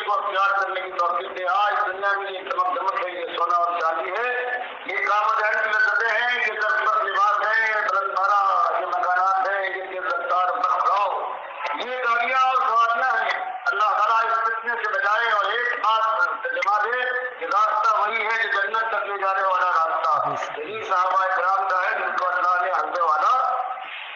کو اختیار کرنے کی توفیق دے. آج دنیا میں یہ چمک دمک ہے، یہ سونا اور چاندی ہے، یہ کامدہن کی لذتیں ہیں، یہ دستبر لباس ہیں، یہ بلند بالا یہ مکانات ہیں، یہ تیز رفتار برخلاؤ، یہ گاڑیاں اور سواریاں ہیں. اللہ تعالیٰ اس فتنے سے بچائے اور ایک بات ترجمہ دے کہ راستہ وہی ہے جو جنت تک لے جانے والا راستہ. یہی صحابہ کرام کا ہے جن کو اللہ نے حمد والا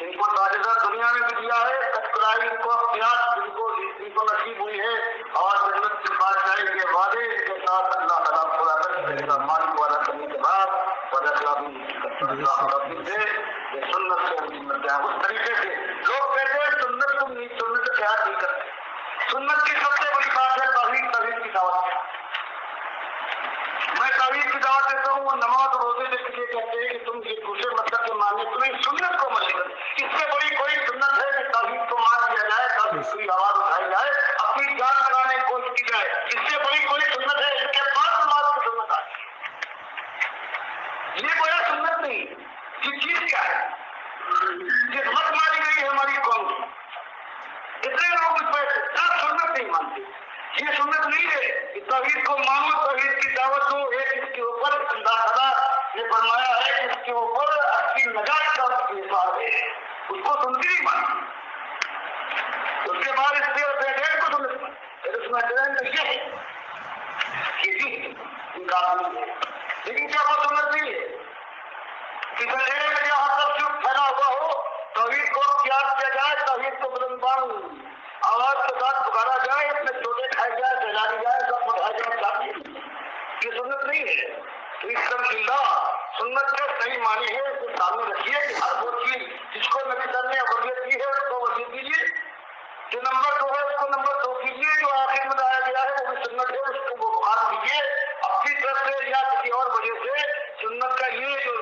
ان کو تاجدہ دنیا میں بھی دیا ہے، تذکرائی ان کو اختیار جن کو نصیب ہوئی ہے، اور جنت کی بادشاہی کے وعدے کے ساتھ اللہ تعالیٰ پورا کرنے مالک والا کرنے کے بعد سے یہ سنت سے سنت ہے. اس طریقے سے لوگ کہتے ہیں سنت تم نہیں، سنت سے خیال نہیں کرتے. سنت کی سب سے بڑی بات ہے توحید کی دعوت. میں توحید کی دعوت دیتا ہوں. وہ نماز روزے کے لیے کہتے ہیں کہ تم یہ دوسرے مطلب کے ماننے تمہیں سنت کو ملے گا. اس سے بڑی کوئی سنت ہے کہ توحید کو مان لیا جائے، توحید کی آواز اٹھائی جائے، اپنی جان لگانے کی کوشش کی جائے. اس سے بڑی کوئی سنت ہے اس کے بعد نماز کی سنت آئی. یہ کوئی سنت نہیں. یہ چیز کیا ہے؟ یہ مت ماری گئی ہے ہماری قوم کی. اتنے لوگ اس پہ سنت نہیں مانتے. یہ سنت نہیں ہے کہ توحید کو مانو، توحید کی دعوت دو. ایک اس کے اوپر اللہ تعالیٰ نے فرمایا ہے کہ اس کے اوپر اپنی نجات کا احساس ہے، اس کو سنتی نہیں مانتی. اس کے بعد اس سے بیٹھے کو سنت پھر اس میں یہ ہے کہ جی ان کا لیکن کیا وہ سنت نہیں ہے کہ اندھیرے میں جہاں تک چپ پھیلا ہوا ہو توحید کو اختیار کیا جائے، توحید کو بلندان آواز کے ساتھ پکارا جائے، اس میں چھوٹے کھائے جائے، پھیلائی جائے، سب بٹھائے جائے چاہیے. یہ سنت نہیں ہے. تو اس اللہ سنت کے صحیح معنی ہے اس کو سامنے رکھیے کہ ہر وہ چیز جس کو نبی صاحب نے وصیت کی ہے اس کو وصیت کیجیے. جو نمبر 2 ہے اس کو نمبر 2 کیجیے. جو آخر میں لایا گیا ہے وہ بھی سنت ہے، اس کو وہ بخار کیجیے. اپنی طرف سے یا کسی اور وجہ سے سنت کا یہ جو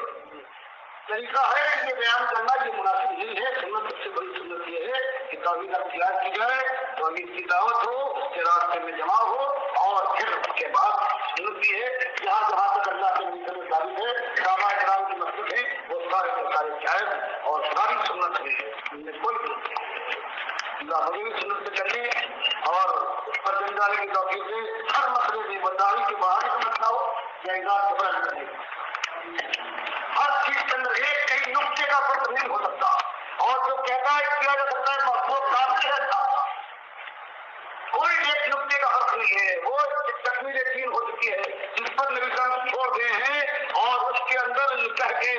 طریقہ ہے یہ بیان کرنا یہ مناسب نہیں ہے. سنت سب سے بڑی سنت یہ ہے کہ توحید اختیار کی جائے، توحید کی دعوت ہو، اس کے راستے میں جمع ہو، اور پھر اس کے بعد سنت بھی ہے جہاں جہاں تک اللہ کے نبی سے ثابت ہے صحابہ کرام کی مقصد ہے وہ سارے کے سارے جائز اور ساری سنت ہے. ان میں کوئی اللہ مجھے بھی سنت سے چلنے اور اس پر چل جانے کی توفیق سے ہر مسئلے میں بداری کے باہر سمجھنا ہو یا اظہار کو بیان کرنے ہر چیز کے اندر ایک کئی نقطے کا فرق نہیں ہو سکتا. اور جو کہتا ہے کیا جا سکتا ہے مخلوق کافی رہتا کوئی ایک نقطے کا حق نہیں ہے. وہ تکمیل دین ہو چکی ہے جس پر نبی صاحب چھوڑ گئے ہیں اور اس کے اندر کہہ کے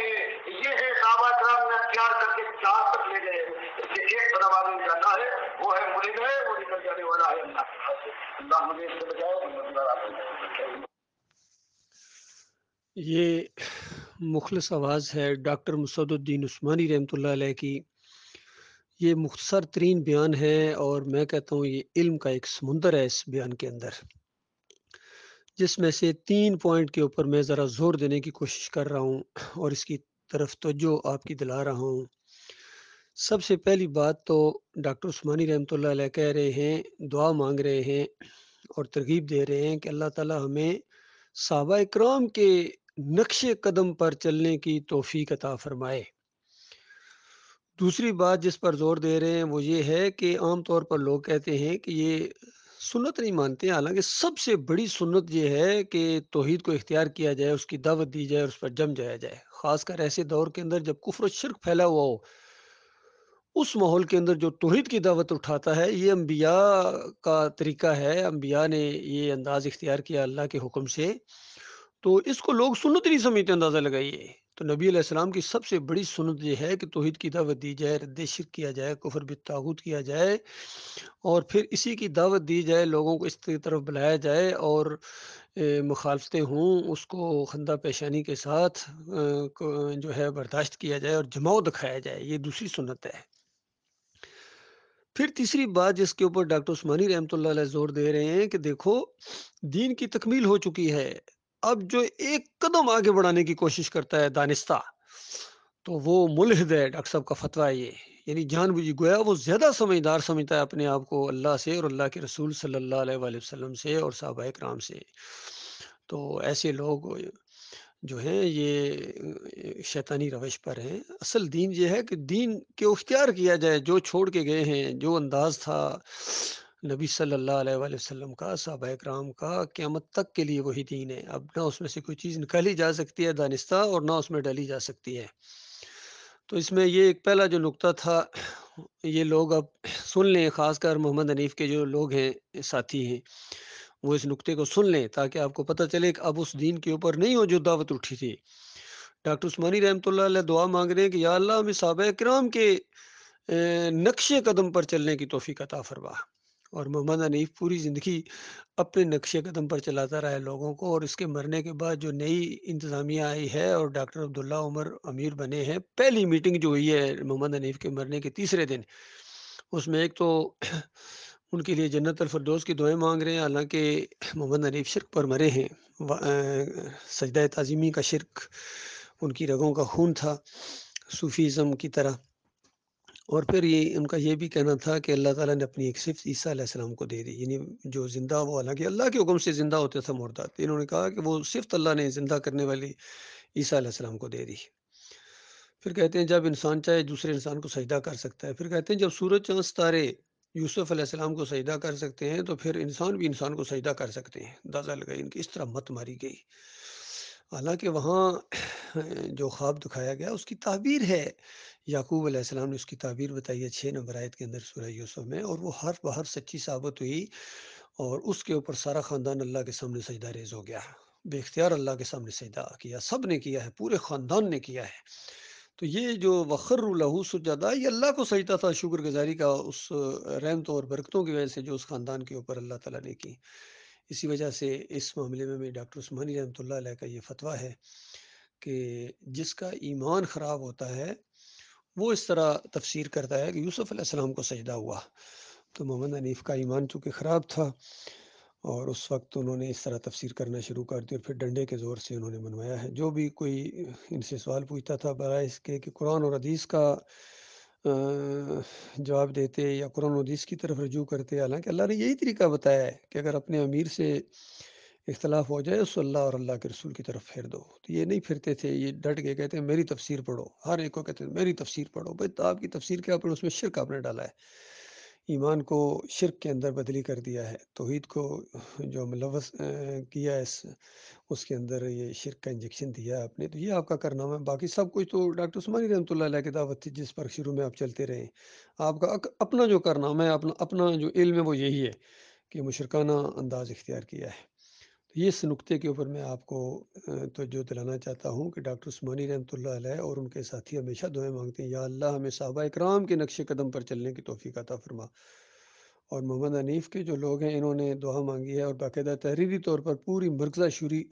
یہ ہے صحابہ کرام نے اختیار کر کے جہاں تک لے گئے. اس سے ایک بڑا آدمی جاتا ہے وہ ہے مرید ہے، وہ نکل جانے والا ہے اللہ کے پاس. اللہ مجھے اس سے بچائے. یہ مخلص آواز ہے ڈاکٹر مسعود الدین عثمانی رحمۃ اللہ علیہ کی. یہ مختصر ترین بیان ہے اور میں کہتا ہوں یہ علم کا ایک سمندر ہے اس بیان کے اندر، جس میں سے 3 پوائنٹ کے اوپر میں ذرا زور دینے کی کوشش کر رہا ہوں اور اس کی طرف توجہ آپ کی دلا رہا ہوں. سب سے پہلی بات تو ڈاکٹر عثمانی رحمۃ اللہ علیہ کہہ رہے ہیں، دعا مانگ رہے ہیں اور ترغیب دے رہے ہیں کہ اللہ تعالی ہمیں صحابہ اکرام کے نقش قدم پر چلنے کی توفیق عطا فرمائے. دوسری بات جس پر زور دے رہے ہیں وہ یہ ہے کہ عام طور پر لوگ کہتے ہیں کہ یہ سنت نہیں مانتے، حالانکہ سب سے بڑی سنت یہ ہے کہ توحید کو اختیار کیا جائے، اس کی دعوت دی جائے اور اس پر جم جایا جائے. خاص کر ایسے دور کے اندر جب کفر و شرک پھیلا ہوا ہو، اس ماحول کے اندر جو توحید کی دعوت اٹھاتا ہے، یہ انبیاء کا طریقہ ہے. انبیاء نے یہ انداز اختیار کیا اللہ کے حکم سے، تو اس کو لوگ سنت نہیں سمجھتے. اندازہ لگائیے. تو نبی علیہ السلام کی سب سے بڑی سنت یہ ہے کہ توحید کی دعوت دی جائے، رد شرک کیا جائے، کفر بالطاغوت کیا جائے، اور پھر اسی کی دعوت دی جائے، لوگوں کو اس کی طرف بلایا جائے اور مخالفتیں ہوں اس کو خندہ پیشانی کے ساتھ جو ہے برداشت کیا جائے اور جماؤ دکھایا جائے. یہ دوسری سنت ہے. پھر تیسری بات جس کے اوپر ڈاکٹر عثمانی رحمۃ اللہ علیہ زور دے رہے ہیں کہ دیکھو دین کی تکمیل ہو چکی ہے، اب جو ایک قدم آگے بڑھانے کی کوشش کرتا ہے دانستہ تو وہ ملحد ہے. ڈاکٹر صاحب کا فتویٰ یہ، یعنی جان بوجھ گویا وہ زیادہ سمجھدار سمجھتا ہے اپنے آپ کو اللہ سے اور اللہ کے رسول صلی اللہ علیہ وآلہ وسلم سے اور صحابہ کرام سے. تو ایسے لوگ جو ہیں یہ شیطانی روش پر ہیں. اصل دین یہ ہے کہ دین کے اختیار کیا جائے، جو چھوڑ کے گئے ہیں، جو انداز تھا نبی صلی اللہ علیہ وآلہ وسلم کا، صحابہ اکرام کا، قیامت تک کے لیے وہی دین ہے۔ اب نہ اس میں سے کوئی چیز نکالی جا سکتی ہے دانستہ، اور نہ اس میں ڈالی جا سکتی ہے۔ تو اس میں یہ ایک پہلا جو نقطہ تھا، یہ لوگ اب سن لیں، خاص کر محمد حنیف کے جو لوگ ہیں، ساتھی ہیں، وہ اس نقطے کو سن لیں تاکہ آپ کو پتہ چلے کہ اب اس دین کے اوپر نہیں ہو جو دعوت اٹھی تھی۔ ڈاکٹر عثمانی رحمۃ اللہ علیہ دعا مانگ رہے ہیں کہ یا اللہ ہمیں صحابہ کرام کے نقش قدم پر چلنے کی توفیق عطا فرما۔ اور محمد حنیف پوری زندگی اپنے نقش قدم پر چلاتا رہا ہے لوگوں کو، اور اس کے مرنے کے بعد جو نئی انتظامیہ آئی ہے اور ڈاکٹر عبداللہ عمر امیر بنے ہیں، پہلی میٹنگ جو ہوئی ہے محمد حنیف کے مرنے کے تیسرے دن، اس میں ایک تو ان کے لیے جنت الفردوس کی دعائیں مانگ رہے ہیں، حالانکہ محمد حنیف شرک پر مرے ہیں۔ سجدہ تعظیمی کا شرک ان کی رگوں کا خون تھا، صوفیزم کی طرح۔ اور پھر یہ ان کا یہ بھی کہنا تھا کہ اللہ تعالیٰ نے اپنی ایک صفت عیسیٰ علیہ السلام کو دے دی، یعنی جو زندہ، وہ حالانکہ اللہ کے حکم سے زندہ ہوتے تھے مردات، انہوں نے کہا کہ وہ صفت اللہ نے زندہ کرنے والی عیسیٰ علیہ السلام کو دے دی۔ پھر کہتے ہیں جب انسان چاہے دوسرے انسان کو سجدہ کر سکتا ہے۔ پھر کہتے ہیں جب سورج چاند ستارے یوسف علیہ السلام کو سجدہ کر سکتے ہیں تو پھر انسان بھی انسان کو سجدہ کر سکتے ہیں۔ اندازہ لگائی ان کی اس طرح مت ماری گئی، حالانکہ وہاں جو خواب دکھایا گیا اس کی تعبیر ہے، یعقوب علیہ السلام نے اس کی تعبیر بتائی ہے 6 نمبر آیت کے اندر سورہ یوسف میں، اور وہ حرف بحرف سچی ثابت ہوئی، اور اس کے اوپر سارا خاندان اللہ کے سامنے سجدہ ریز ہو گیا، بے اختیار اللہ کے سامنے سجدہ کیا، سب نے کیا ہے، پورے خاندان نے کیا ہے۔ تو یہ جو وخر لہو سجدہ، یہ اللہ کو سجدہ تھا، شکر گزاری کا اس رحمتوں اور برکتوں کی وجہ سے جو اس خاندان کے اوپر اللہ تعالیٰ نے کی۔ اسی وجہ سے اس معاملے میں ڈاکٹر عثمانی رحمۃ اللہ علیہ کا یہ فتویٰ ہے کہ جس کا ایمان خراب ہوتا ہے وہ اس طرح تفسیر کرتا ہے کہ یوسف علیہ السلام کو سجدہ ہوا، تو محمد حنیف کا ایمان چونکہ خراب تھا، اور اس وقت انہوں نے اس طرح تفسیر کرنا شروع کر دی، اور پھر ڈنڈے کے زور سے انہوں نے منوایا ہے۔ جو بھی کوئی ان سے سوال پوچھتا تھا برائے اس کے کہ قرآن اور حدیث کا جواب دیتے یا قرآن و حدیث کی طرف رجوع کرتے، حالانکہ اللہ نے یہی طریقہ بتایا ہے کہ اگر اپنے امیر سے اختلاف ہو جائے اس اللہ اور اللہ کے رسول کی طرف پھیر دو۔ تو یہ نہیں پھرتے تھے، یہ ڈٹ کے کہتے ہیں میری تفسیر پڑھو، ہر ایک کو کہتے ہیں میری تفسیر پڑھو۔ بھائی تو آپ کی تفسیر کیا پڑھو؟ اس میں شرک آپ نے ڈالا ہے، ایمان کو شرک کے اندر بدلی کر دیا ہے، توحید کو جو ملوث کیا ہے اس کے اندر یہ شرک کا انجیکشن دیا ہے آپ نے۔ تو یہ آپ کا کارنامہ ہے، باقی سب کچھ تو ڈاکٹر عثمانی رحمۃ اللہ علیہ کی دعوت تھی جس پر شروع میں آپ چلتے رہے۔ آپ کا اپنا جو کارنامہ ہے، اپنا جو علم ہے وہ یہی ہے کہ مشرکانہ انداز اختیار کیا ہے۔ تو یہ اس نقطے کے اوپر میں آپ کو توجہ دلانا چاہتا ہوں کہ ڈاکٹر عثمانی رحمۃ اللہ علیہ اور ان کے ساتھی ہمیشہ دعائیں مانگتے ہیں، یا اللہ ہمیں صحابہ اکرام کے نقش قدم پر چلنے کی توفیق عطا فرما۔ اور محمد حنیف کے جو لوگ ہیں انہوں نے دعا مانگی ہے، اور باقاعدہ تحریری طور پر پوری مرکزہ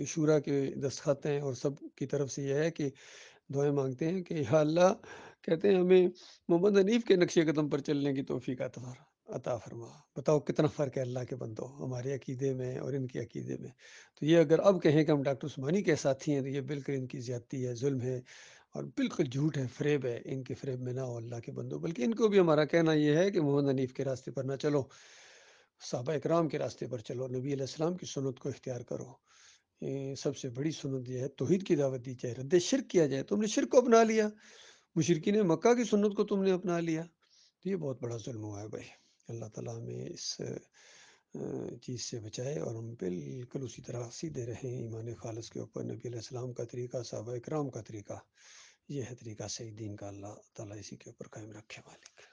شورا کے دستخط ہیں، اور سب کی طرف سے یہ ہے کہ دعائیں مانگتے ہیں کہ یا اللہ، کہتے ہیں ہمیں محمد حنیف کے نقش قدم پر چلنے کی توفیق عطا فرما۔ بتاؤ کتنا فرق ہے اللہ کے بندو ہمارے عقیدے میں اور ان کے عقیدے میں۔ تو یہ اگر اب کہیں کہ ہم ڈاکٹر عثمانی کے ساتھی ہیں تو یہ بالکل ان کی زیادتی ہے، ظلم ہے، اور بالکل جھوٹ ہے، فریب ہے۔ ان کے فریب میں نہ ہو اللہ کے بندو، بلکہ ان کو بھی ہمارا کہنا یہ ہے کہ محمد حنیف کے راستے پر نہ چلو، صحابہ اکرام کے راستے پر چلو، نبی علیہ السلام کی سنت کو اختیار کرو۔ سب سے بڑی سنت یہ ہے توحید کی دعوت دی جائے، رد شرک کیا جائے۔ تم نے شرک کو اپنا لیا، مشرکین مکہ کی سنت کو تم نے اپنا لیا، تو یہ بہت بڑا ظلم ہوا ہے بھائی۔ اللہ تعالیٰ ہمیں اس چیز سے بچائے اور ہم بالکل اسی طرح سیدھے رہیں ایمان خالص کے اوپر، نبی علیہ السلام کا طریقہ، صحابہ اکرام کا طریقہ، یہ ہے طریقہ صحیح دین کا۔ اللہ تعالیٰ اسی کے اوپر قائم رکھے مالک۔